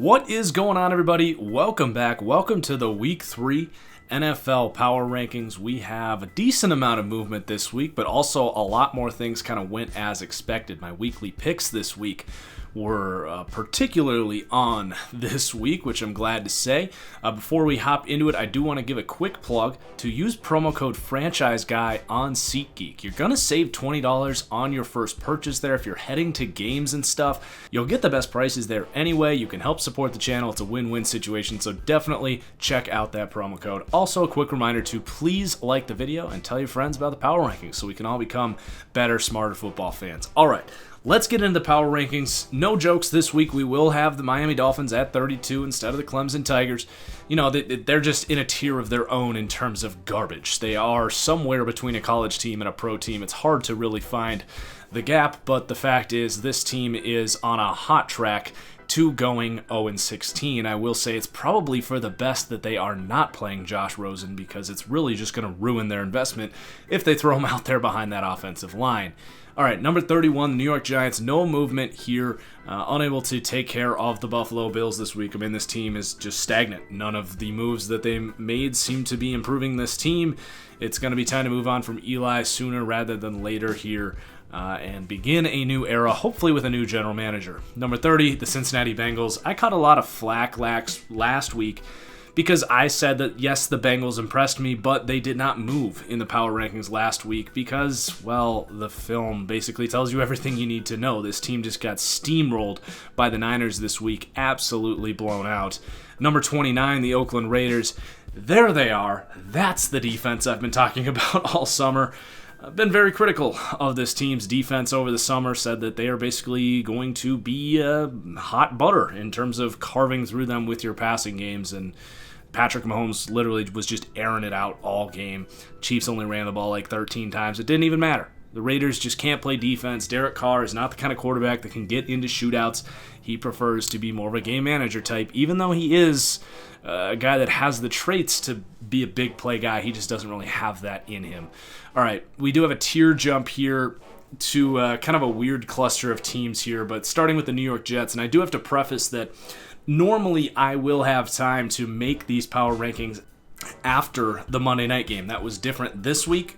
What is going on, everybody? Welcome back. Welcome to the Week 3 NFL Power Rankings. We have a decent amount of movement this week, but also a lot more things kind of went as expected. My weekly picks this week were particularly on this week, which I'm glad to say. Before we hop into it, I do want to give a quick plug to use promo code FranchiseGuy on SeatGeek. You're going to save $20 on your first purchase there if you're heading to games and stuff. You'll get the best prices there anyway. You can help support the channel. It's a win-win situation, so definitely check out that promo code. Also, a quick reminder to please like the video and tell your friends about the Power Rankings so we can all become better, smarter football fans. All right. Let's get into the power rankings. No jokes this week. We will have the Miami Dolphins at 32 instead of the Clemson Tigers. You know, they're just in a tier of their own in terms of garbage. They are somewhere between a college team and a pro team. It's hard to really find the gap, but the fact is this team is on a hot track to going 0-16. I will say it's probably for the best that they are not playing Josh Rosen because it's really just going to ruin their investment if they throw him out there behind that offensive line. All right, number 31, the New York Giants. No movement here, unable to take care of the Buffalo Bills this week. I mean, this team is just stagnant. None of the moves that they made seem to be improving this team. It's going to be time to move on from Eli sooner rather than later here and begin a new era, hopefully with a new general manager. Number 30, the Cincinnati Bengals. I caught a lot of flack last week because I said that, yes, the Bengals impressed me, but they did not move in the power rankings last week because, well, the film basically tells you everything you need to know. This team just got steamrolled by the Niners this week, absolutely blown out. Number 29, the Oakland Raiders. There they are. That's the defense I've been talking about all summer. I've been very critical of this team's defense over the summer, said that they are basically going to be hot butter in terms of carving through them with your passing games, and Patrick Mahomes literally was just airing it out all game. Chiefs only ran the ball like 13 times. It didn't even matter. The Raiders just can't play defense. Derek Carr is not the kind of quarterback that can get into shootouts. He prefers to be more of a game manager type, even though he is a guy that has the traits to be a big play guy. He just doesn't really have that in him. All right, we do have a tier jump here to kind of a weird cluster of teams here, but starting with the New York Jets, and I do have to preface that normally I will have time to make these power rankings after the Monday night game. That was different this week.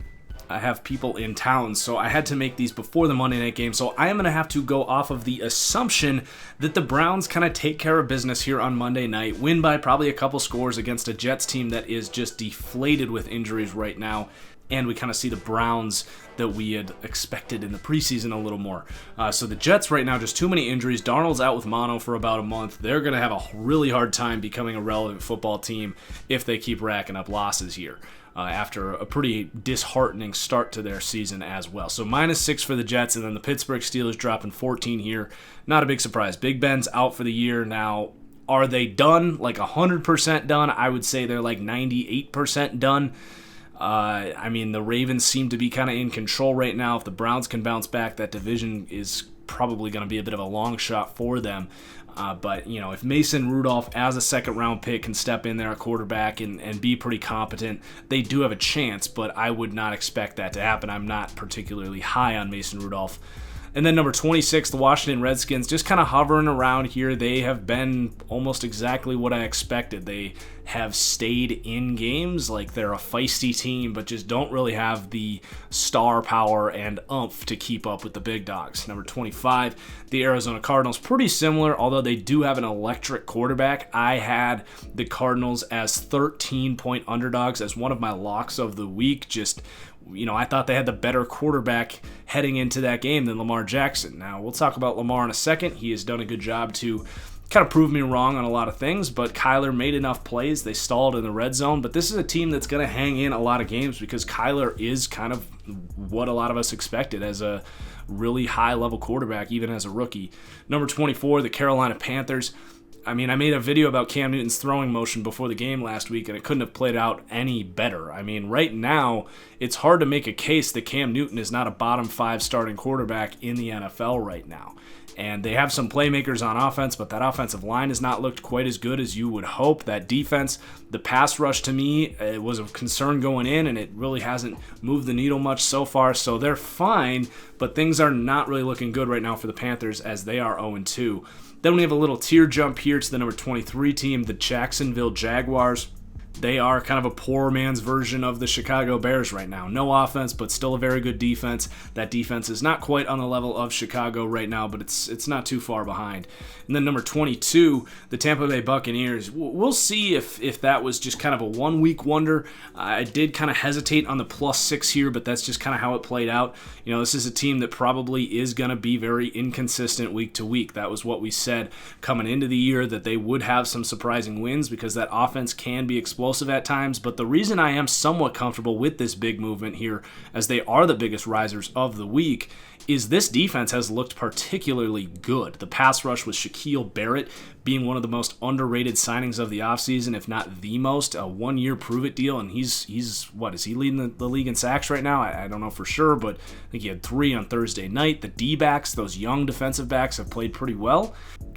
I have people in town, so I had to make these before the Monday night game. So I am going to have to go off of the assumption that the Browns kind of take care of business here on Monday night, win by probably a couple scores against a Jets team that is just deflated with injuries right now. And we kind of see the Browns that we had expected in the preseason a little more. So the Jets right now, just too many injuries. Darnold's out with mono for about a month. They're going to have a really hard time becoming a relevant football team if they keep racking up losses here after a pretty disheartening start to their season as well. So -6 for the Jets, and then the Pittsburgh Steelers dropping 14 here. Not a big surprise. Big Ben's out for the year. Now, are they done? Like 100% done? I would say they're like 98% done. I mean, the Ravens seem to be kind of in control right now. If the Browns can bounce back, that division is probably going to be a bit of a long shot for them. But, you know, if Mason Rudolph as a second-round pick can step in there at quarterback and be pretty competent, they do have a chance, but I would not expect that to happen. I'm not particularly high on Mason Rudolph. And then number 26, the Washington Redskins, just kind of hovering around here. They have been almost exactly what I expected. They have stayed in games, like they're a feisty team, but just don't really have the star power and oomph to keep up with the big dogs. Number 25, the Arizona Cardinals, pretty similar, although they do have an electric quarterback. I had the Cardinals as 13-point underdogs as one of my locks of the week. Just, you know, I thought they had the better quarterback heading into that game than Lamar Jackson. Now, we'll talk about Lamar in a second. He has done a good job to kind of prove me wrong on a lot of things, but Kyler made enough plays. They stalled in the red zone, but this is a team that's going to hang in a lot of games because Kyler is kind of what a lot of us expected as a really high-level quarterback, even as a rookie. Number 24, the Carolina Panthers. I mean, I made a video about Cam Newton's throwing motion before the game last week, and it couldn't have played out any better. I mean, right now, it's hard to make a case that Cam Newton is not a bottom 5 starting quarterback in the NFL right now. And they have some playmakers on offense, but that offensive line has not looked quite as good as you would hope. That defense, the pass rush to me, it was a concern going in, and it really hasn't moved the needle much so far. So they're fine, but things are not really looking good right now for the Panthers as they are 0-2. Then we have a little tier jump here to the number 23 team, the Jacksonville Jaguars. They are kind of a poor man's version of the Chicago Bears right now. No offense, but still a very good defense. That defense is not quite on the level of Chicago right now, but it's not too far behind. And then number 22, the Tampa Bay Buccaneers. We'll see if that was just kind of a one-week wonder. I did kind of hesitate on the +6 here, but that's just kind of how it played out. You know, this is a team that probably is going to be very inconsistent week to week. That was what we said coming into the year, that they would have some surprising wins because that offense can be explosive at times. But the reason I am somewhat comfortable with this big movement here, as they are the biggest risers of the week, is this defense has looked particularly good. The pass rush with Shaquille Barrett being one of the most underrated signings of the offseason, if not the most. A one-year prove-it deal, and he's what, is he leading the league in sacks right now? I don't know for sure, but I think he had 3 on Thursday night. The D-backs, those young defensive backs, have played pretty well.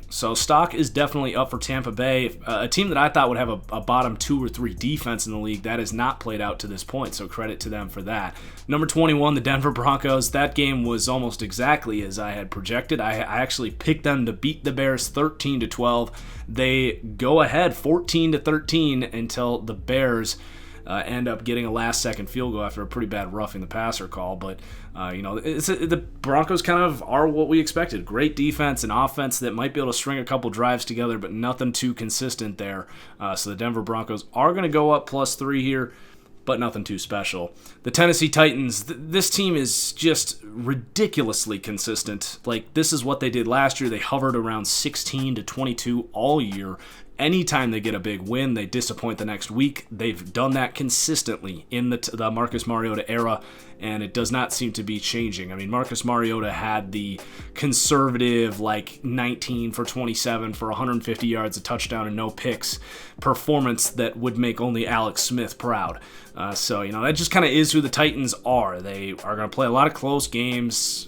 So stock is definitely up for Tampa Bay, a team that I thought would have a bottom 2 or 3 defense in the league. That has not played out to this point, so credit to them for that. Number 21, the Denver Broncos. That game was almost exactly as I had projected. I actually picked them to beat the Bears 13-12. They go ahead 14-13 until the Bears end up getting a last-second field goal after a pretty bad roughing the passer call. But, the Broncos kind of are what we expected. Great defense and offense that might be able to string a couple drives together, but nothing too consistent there. So the Denver Broncos are going to go up +3 here, but nothing too special. The Tennessee Titans, this team is just ridiculously consistent. Like, this is what they did last year. They hovered around 16-22 all year. Anytime they get a big win, they disappoint the next week. They've done that consistently in the Marcus Mariota era, and it does not seem to be changing. I mean, Marcus Mariota had the conservative, 19 for 27 for 150 yards, a touchdown, and no picks performance that would make only Alex Smith proud. So that just kind of is who the Titans are. They are going to play a lot of close games,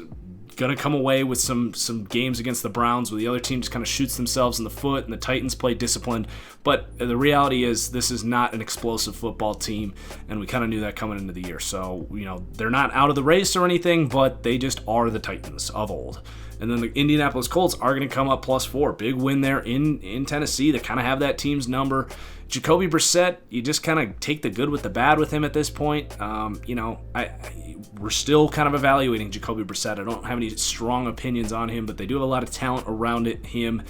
going to come away with some games against the Browns where the other team just kind of shoots themselves in the foot and the Titans play disciplined. But the reality is this is not an explosive football team, and we kind of knew that coming into the year. So, they're not out of the race or anything, but they just are the Titans of old. And then the Indianapolis Colts are going to come up +4. Big win there in Tennessee. They kind of have that team's number. Jacoby Brissett, you just kind of take the good with the bad with him at this point. We're still kind of evaluating Jacoby Brissett. I don't have any strong opinions on him, but they do have a lot of talent around him.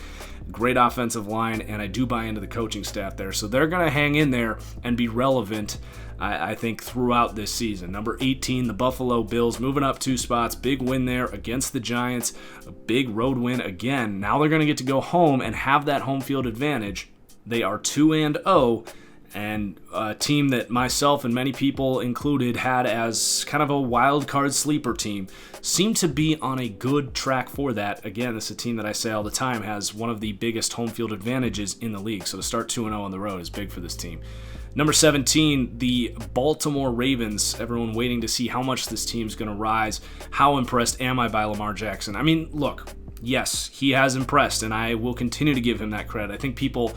Great offensive line, and I do buy into the coaching staff there. So they're going to hang in there and be relevant, I think, throughout this season. Number 18, the Buffalo Bills, moving up 2 spots. Big win there against the Giants. A big road win again. Now they're going to get to go home and have that home field advantage. They are 2-0, and a team that myself and many people included had as kind of a wild card sleeper team seem to be on a good track for that. Again, this is a team that I say all the time has one of the biggest home field advantages in the league, so to start 2-0 on the road is big for this team. Number 17, the Baltimore Ravens. Everyone waiting to see how much this team's going to rise. How impressed am I by Lamar Jackson? I mean, look, yes, he has impressed, and I will continue to give him that credit. I think people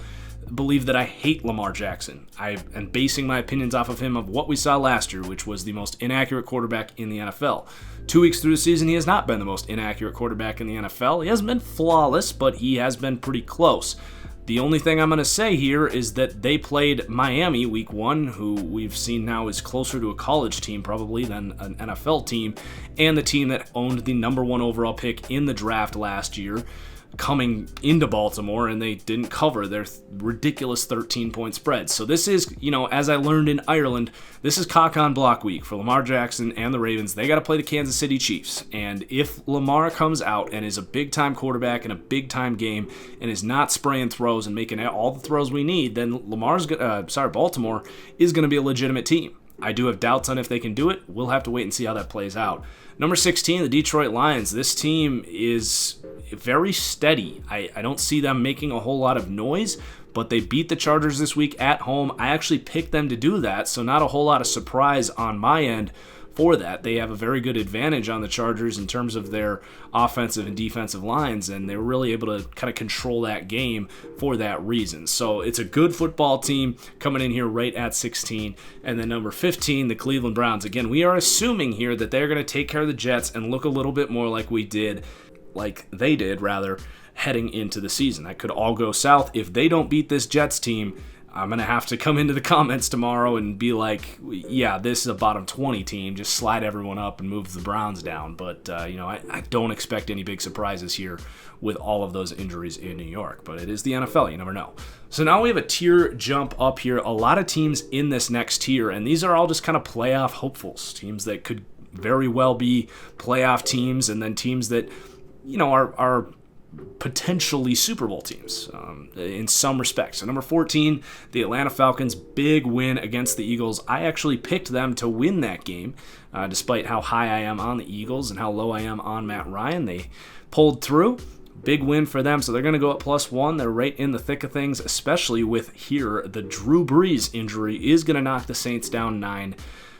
believe that I hate Lamar Jackson. I am basing my opinions off of him of what we saw last year, which was the most inaccurate quarterback in the NFL. 2 weeks through the season, he has not been the most inaccurate quarterback in the NFL. He hasn't been flawless, but he has been pretty close. The only thing I'm going to say here is that they played Miami week 1, who we've seen now is closer to a college team probably than an NFL team, and the team that owned the number 1 overall pick in the draft last year, coming into Baltimore, and they didn't cover their ridiculous 13-point spread. So this is, as I learned in Ireland, this is cock on block week for Lamar Jackson and the Ravens. They got to play the Kansas City Chiefs. And if Lamar comes out and is a big-time quarterback in a big-time game and is not spraying throws and making all the throws we need, then Baltimore is going to be a legitimate team. I do have doubts on if they can do it. We'll have to wait and see how that plays out. Number 16, the Detroit Lions. This team is very steady. I don't see them making a whole lot of noise, but they beat the Chargers this week at home. I actually picked them to do that, so not a whole lot of surprise on my end for that. They have a very good advantage on the Chargers in terms of their offensive and defensive lines, and they were really able to kind of control that game for that reason. So it's a good football team coming in here right at 16. And then number 15, the Cleveland Browns. Again, we are assuming here that they're going to take care of the Jets and look a little bit more like they did, heading into the season. That could all go south. If they don't beat this Jets team, I'm going to have to come into the comments tomorrow and be like, yeah, this is a bottom 20 team. Just slide everyone up and move the Browns down. But, I don't expect any big surprises here with all of those injuries in New York. But it is the NFL. You never know. So now we have a tier jump up here. A lot of teams in this next tier, and these are all just kind of playoff hopefuls. Teams that could very well be playoff teams, and then teams that, are potentially Super Bowl teams in some respects. So number 14, the Atlanta Falcons, big win against the Eagles. I actually picked them to win that game, despite how high I am on the Eagles and how low I am on Matt Ryan. They pulled through. Big win for them, so they're going to go up +1. They're right in the thick of things, especially with here the Drew Brees injury is going to knock the Saints down 9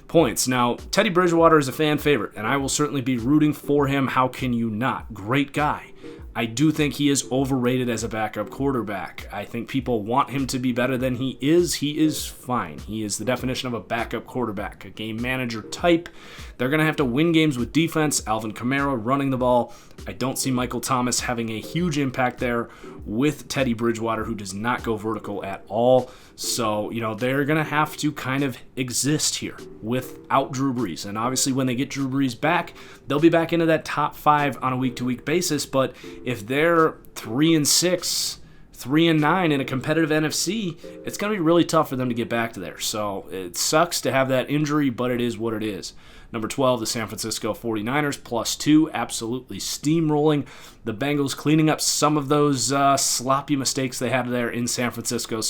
points. Now, Teddy Bridgewater is a fan favorite, and I will certainly be rooting for him. How can you not? Great guy. I do think he is overrated as a backup quarterback. I think people want him to be better than he is. He is fine. He is the definition of a backup quarterback, a game manager type. They're going to have to win games with defense. Alvin Kamara running the ball. I don't see Michael Thomas having a huge impact there with Teddy Bridgewater, who does not go vertical at all. So, they're going to have to kind of exist here without Drew Brees. And obviously when they get Drew Brees back, they'll be back into that top 5 on a week-to-week basis. But if they're 3-6, 3-9 in a competitive NFC, it's going to be really tough for them to get back to there. So it sucks to have that injury, but it is what it is. Number 12, the San Francisco 49ers, +2, absolutely steamrolling. The Bengals cleaning up some of those sloppy mistakes they had there in San Francisco.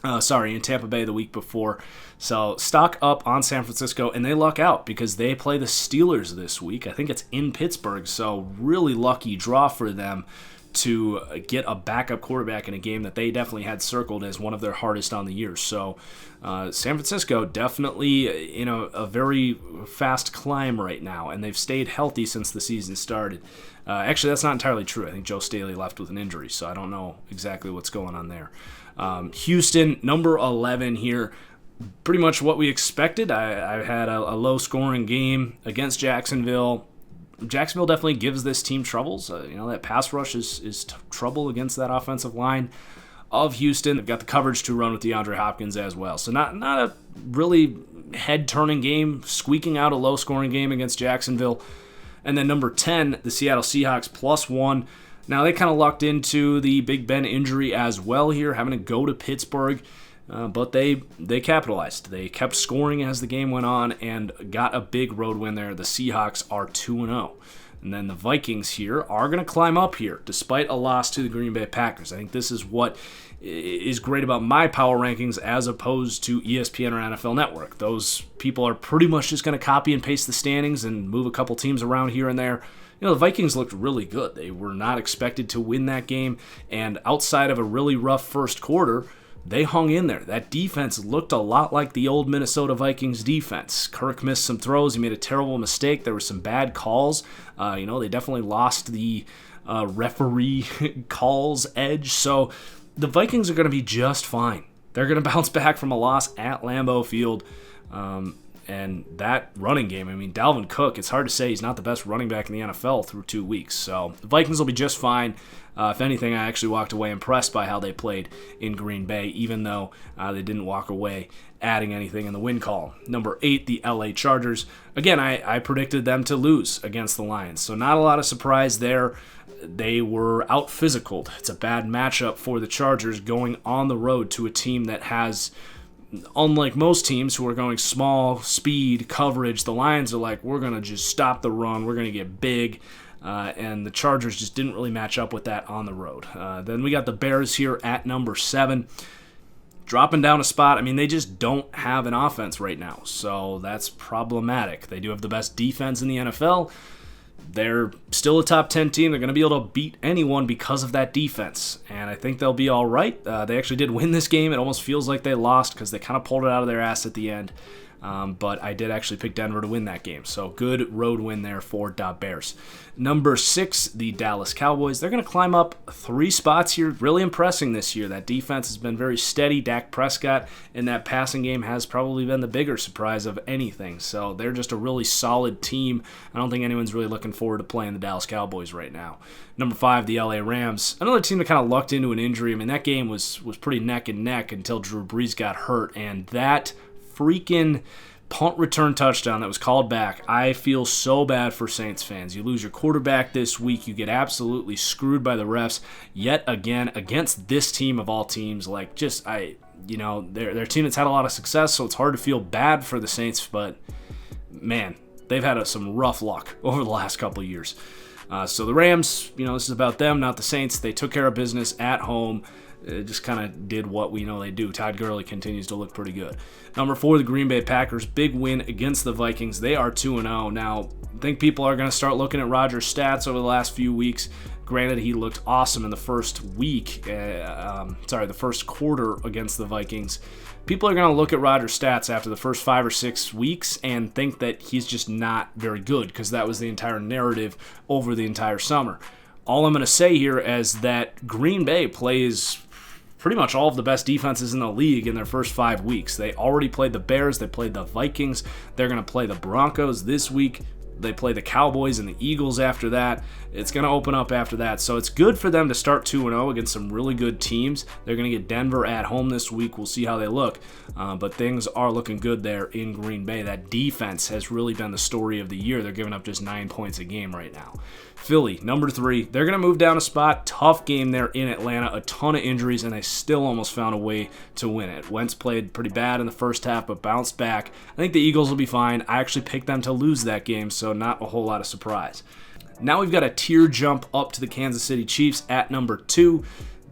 In Tampa Bay the week before. So stock up on San Francisco, and they luck out because they play the Steelers this week. I think it's in Pittsburgh, so really lucky draw for them to get a backup quarterback in a game that they definitely had circled as one of their hardest on the year. So San Francisco definitely in a very fast climb right now, and they've stayed healthy since the season started. Actually, that's not entirely true. I think Joe Staley left with an injury, so I don't know exactly what's going on there. Houston, number 11 here. Pretty much what we expected. I had a low-scoring game against Jacksonville. Jacksonville definitely gives this team troubles. That pass rush is trouble against that offensive line of Houston. They've got the coverage to run with DeAndre Hopkins as well. So not a really head-turning game, squeaking out a low-scoring game against Jacksonville. And then number 10, the Seattle Seahawks, +1. Now, they kind of lucked into the Big Ben injury as well here, having to go to Pittsburgh. But they capitalized. They kept scoring as the game went on and got a big road win there. The Seahawks are 2-0. And then the Vikings here are going to climb up here despite a loss to the Green Bay Packers. I think this is what is great about my power rankings as opposed to ESPN or NFL Network. Those people are pretty much just going to copy and paste the standings and move a couple teams around here and there. The Vikings looked really good. They were not expected to win that game, and outside of a really rough first quarter, they hung in there. That defense looked a lot like the old Minnesota Vikings defense. Kirk missed some throws. He made a terrible mistake. There were some bad calls. They definitely lost the referee calls edge. So the Vikings are going to be just fine. They're going to bounce back from a loss at Lambeau Field. And that running game, Dalvin Cook, it's hard to say he's not the best running back in the NFL through 2 weeks. So the Vikings will be just fine. If anything, I actually walked away impressed by how they played in Green Bay, even though they didn't walk away adding anything in the win call. Number 8, the LA Chargers. Again, I predicted them to lose against the Lions, so not a lot of surprise there. They were out-physicaled. It's a bad matchup for the Chargers going on the road to a team that has, unlike most teams who are going small, speed, coverage, the Lions are like, we're going to just stop the run, we're going to get big. And the Chargers just didn't really match up with that on the road. Then we got the Bears here at number 7. Dropping down a spot. They just don't have an offense right now, so that's problematic. They do have the best defense in the NFL. They're still a top 10 team. They're going to be able to beat anyone because of that defense, and I think they'll be all right. They actually did win this game. It almost feels like they lost because they kind of pulled it out of their ass at the end. but I did actually pick Denver to win that game. So good road win there for Da Bears. Number 6, the Dallas Cowboys. They're going to climb up 3 spots here. Really impressing this year. That defense has been very steady. Dak Prescott in that passing game has probably been the bigger surprise of anything. So they're just a really solid team. I don't think anyone's really looking forward to playing the Dallas Cowboys right now. Number 5, the LA Rams. Another team that kind of lucked into an injury. I mean, that game was pretty neck and neck until Drew Brees got hurt. And that freaking punt return touchdown that was called back. I feel so bad for Saints fans. You lose your quarterback this week. You get absolutely screwed by the refs yet again against this team of all teams. They're a team that's had a lot of success, so it's hard to feel bad for the Saints, but man, they've had some rough luck over the last couple of years. So the Rams, this is about them, not the Saints. They took care of business at home. Just kind of did what we know they do. Todd Gurley continues to look pretty good. Number 4, the Green Bay Packers. Big win against the Vikings. They are 2-0. Now, I think people are going to start looking at Rodgers' stats over the last few weeks. Granted, he looked awesome in the first the first quarter against the Vikings. People are going to look at Rodgers' stats after the first 5 or 6 weeks and think that he's just not very good because that was the entire narrative over the entire summer. All I'm going to say here is that Green Bay plays pretty much all of the best defenses in the league in their first 5 weeks. They already played the Bears. They played the Vikings. They're going to play the Broncos this week. They play the Cowboys and the Eagles after that. It's going to open up after that. So it's good for them to start 2-0 against some really good teams. They're going to get Denver at home this week. We'll see how they look. But things are looking good there in Green Bay. That defense has really been the story of the year. They're giving up just 9 points a game right now. Philly, number 3. They're going to move down a spot. Tough game there in Atlanta. A ton of injuries, and they still almost found a way to win it. Wentz played pretty bad in the first half, but bounced back. I think the Eagles will be fine. I actually picked them to lose that game, so not a whole lot of surprise. Now we've got a tier jump up to the Kansas City Chiefs at number 2.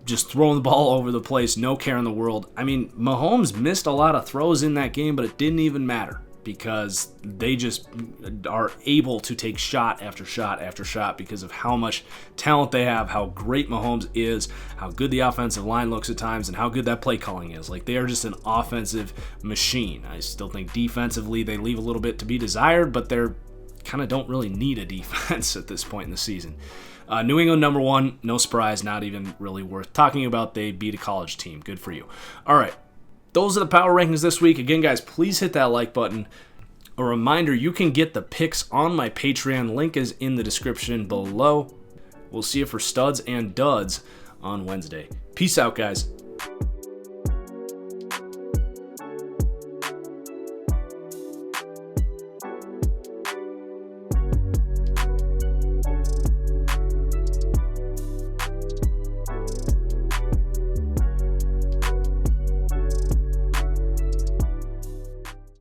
Just throwing the ball over the place, no care in the world. I mean, Mahomes missed a lot of throws in that game, but it didn't even matter because they just are able to take shot after shot after shot because of how much talent they have, how great Mahomes is, how good the offensive line looks at times, and how good that play calling is. Like, they are just an offensive machine. I still think defensively they leave a little bit to be desired, but they're kind of don't really need a defense at this point in the season. New England number 1, no surprise, not even really worth talking about. They beat a college team. Good for you. All right, those are the power rankings this week. Again, guys, please hit that like button. A reminder, you can get the picks on my Patreon. Link is in the description below. We'll see you for studs and duds on Wednesday. Peace out, guys.